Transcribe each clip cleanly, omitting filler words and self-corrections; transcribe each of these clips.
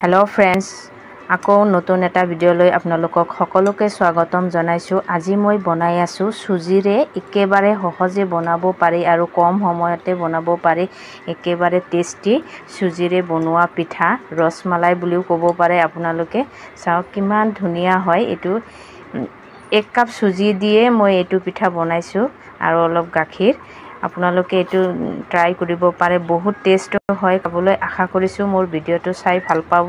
Hello friends आको नतुन एटा video লৈ আপোনালোকক সকলোকে স্বাগতম জনাইছো। আজি মই বনাই আছো সুজিৰে একেবাৰে সহজে বনাব পাৰি আৰু কম সময়তে বনাব পাৰি একেবাৰে টেস্টি সুজিৰে বনোৱা পিঠা ৰসমালাই বুলিও ক'ব পাৰে আপোনালোকে। চাওক কিমান ধুনিয়া হয়। এটো 1 কাপ সুজি দিয়ে মই এটো পিঠা বনাইছো আৰু অলপ গাখীৰ। আপোনালোকে এটো ট্ৰাই কৰিব পাৰে, বহুত টেস্ট হয় খাবলৈ। আশা কৰিছো মোৰ ভিডিওটো চাই ভাল পাব।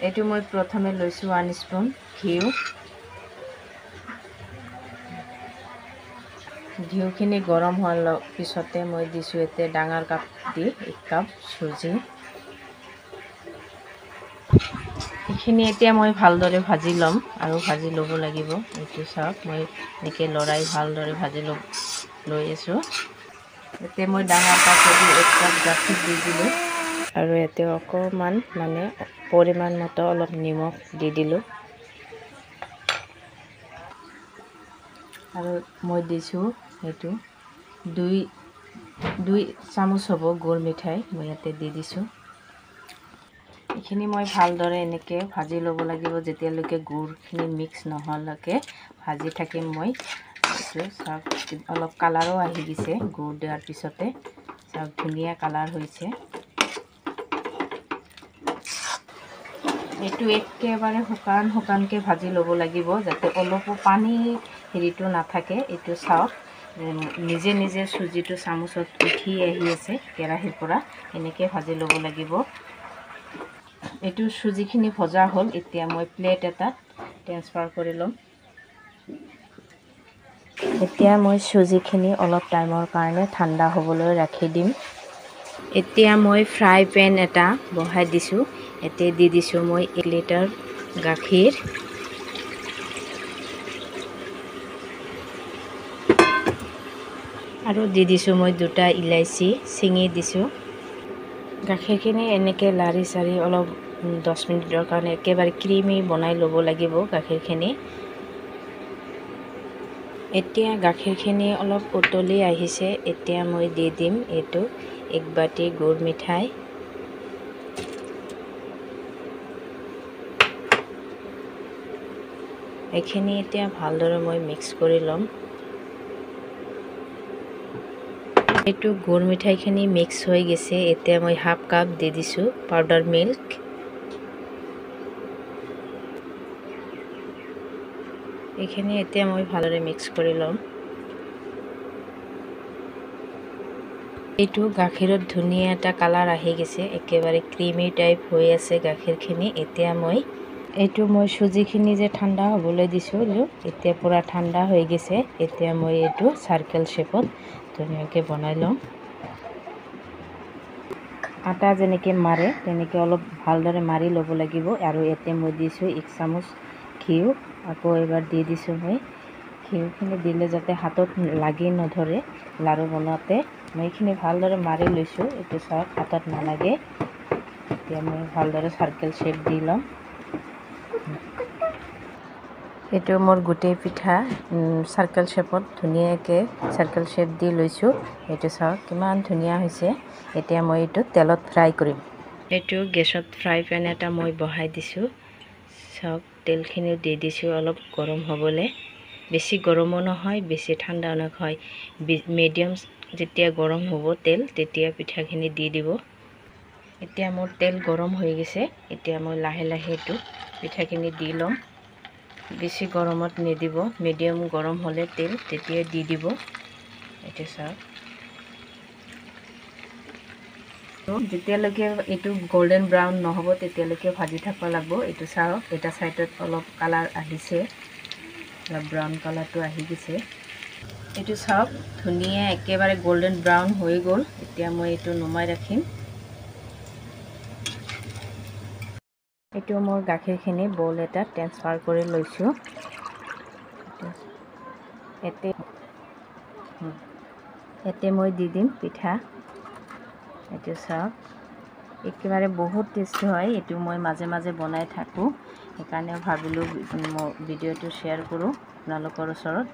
এটো মই প্ৰথমে লৈছো 1 স্পুন ঘিউখিনি গৰম হোৱাৰ পিছতে মই দিছো এতে ডাঙৰ কাপ দি 1 কাপ সুজি। এখিনি এতিয়া মই ভালদৰে ভাজি লম আৰু ভাজি লব লাগিব। এটো চাওক মই একে লৰাই ভালদৰে ভাজি লৈ আছো। এতে মই ডাঙৰ কাপেদি 1 কাপ গাখীৰ দি দিলো আৰু এতে অকমান মানে পৰিমাণ মতো অলপ নিমখ দি দিলো আৰু মই দিছো এটো 2 চামুচ হ'ব গুৰ মিঠাই মই এতে দি দিছো। এখিনি মই ভালদৰে এনেকে ভাজি লব লাগিব যেতিয়ালৈকে গুৰখিনি মিক্স নহলৈকে ভাজি থাকিম মই। এটো সব অলপ কালাৰো আহি গিছে গুৰ দিয়াৰ পিছতে। সব ধুনিয়া কালাৰ হৈছে। এটো একেবাৰে শুকানকে ভাজি লব লাগিব যাতে অলপ পানী হেৰিটো না থাকে। এটো চাওক নিজে নিজে সুজিটো চামুচত উঠি আহি আছে কেৰাহীৰ পৰা। এনেকে ভাজি লব লাগিব। এটো সুজিখিনি ভজা হল। এতিয়া মই প্লেট এটা ট্ৰান্সফাৰ কৰি লম। এতিয়া মই সুজিখিনি অলপ টাইমৰ কাৰণে ঠাণ্ডা হ'বলৈ ৰাখি দিম। এতিয়া মই ফ্ৰাই পেন এটা বহাই দিছো। এতে দি দিছো মই 1 লিটাৰ গাখীৰ আৰু দি দিছো মই 2টা ইলাইচি চিঙি দিছো। গাখীৰখিনি এনেকে লাৰি সাৰি অলপ 10 মিনিটৰ কাৰণে একেবাৰে ক্ৰিমি বনাই লব লাগিব গাখীৰখিনি। এতিয়া গাখীৰখিনি অলপ উতলি আহিছে। এতিয়া মই দি দিম এটো 1 বাটি গুৰ মিঠাই। এখিনি এতিয়া ভালদৰে মই মিক্স কৰি লম। এটো গুৰ মিঠাইখিনি মিক্স হৈ গেছে। এতিয়া মই 1/2 কাপ দি দিছো পাউডাৰ মিল্ক। এখিনি এতিয়া মই ভালদৰে মিক্স কৰি লম। এটো গাখীৰত ধুনিয়া এটা কালাৰ আহি গেছে, একেবাৰে ক্ৰিমি টাইপ হৈ আছে গাখীৰখিনি। এতিয়া মই এটো মই সুজিখিনি যে ঠাণ্ডা হ'বলৈ দিছো এতিয়া পুৰা ঠাণ্ডা হৈ গেছে। এতিয়া মই এটো সাৰ্কেল শেপত ধুনিয়াকে বনাই লম। আটা যেনেকে মাৰে তেনেকে অলপ ভালদৰে মাৰি লব লাগিব আৰু এতে মই দিছো 1 চামুচ ঘিউ। আকৌ এবাৰ দি দিছো মই। ঘিউখিনি দিলে যাতে হাতত লাগি নধৰে লাৰু বনাতে। মই এখিনি ভালদৰে মাৰি লৈছো। এটো চাওক হাতত নালাগে। এতিয়া মই ভালদৰে সাৰ্কেল শেপ দি লম। এটো মোৰ গুটেই পিঠা সাৰ্কেল শেপত ধুনিয়াকে সাৰ্কেল শেপ দি লৈছো। এটো চাওক কিমান ধুনিয়া হৈছে। এতিয়া মই এটো তেলত ফ্ৰাই কৰিম। এটো গেছত ফ্ৰাই পেন এটা মই বহাই দিছো। চাওক তেলখিনি দি দিছো অলপ গৰম হ'বলে। বেছি গৰমো নহয় বেছি ঠাণ্ডা নহয়, মিডিয়াম যেতিয়া গৰম হ'ব তেল তেতিয়া পিঠাখিনি দি দিব। এতিয়া মোৰ তেল গৰম হৈ গেছে। এতিয়া মই লাহে লাহে এটো পিঠাখিনি দি লম। বেছি গৰমত নিদিব, মিডিয়াম গৰম হলে তেল তেতিয়া দি দিব। এটো চাওক যেতিয়ালৈকে এটো গোল্ডেন ব্ৰাউন নহব তেতিয়ালৈকে ভাজি থাকব লাগিব। এটো চাওক এটা সাইডত অলপ কালাৰ আহিছে, অলপ ব্ৰাউন কালাৰটো আহি গেছে। এটো চাওক ধুনিয়া একেবাৰে গোল্ডেন ব্ৰাউন হৈ গল। এতিয়া মই এটো নমাই ৰাখিম। এটো মোৰ গাখীৰখিনি বল এটা ট্ৰান্সফাৰ কৰি লৈছো। এতে মই দি দিম পিঠা। এটো চাওক একেবাৰে বহুত টেস্টি হয়। এটো মই মাজে মাজে বনাই থাকো, সেইকাৰণে ভাবিলো ভিডিওটো শেয়াৰ কৰো আপোনালোকৰ ওচৰত।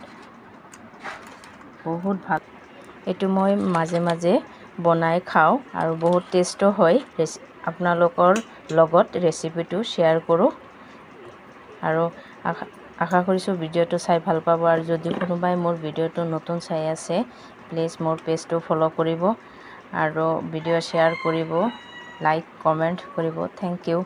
বহুত ভাল। এটো মই মাজে মাজে বনাই খাওঁ আৰু বহুত টেষ্টো হয়। আপোনালোকৰ লগত ৰেচিপিটো শ্বেয়াৰ কৰোঁ আৰু আশা কৰিছোঁ ভিডিঅ'টো চাই ভাল পাব। আৰু যদি কোনোবাই মোৰ ভিডিঅ'টো নতুন চাই আছে, প্লিজ মোৰ পেজটো ফ'ল' কৰিব আৰু ভিডিঅ' শ্বেয়াৰ কৰিব, লাইক কমেণ্ট কৰিব। Thank U.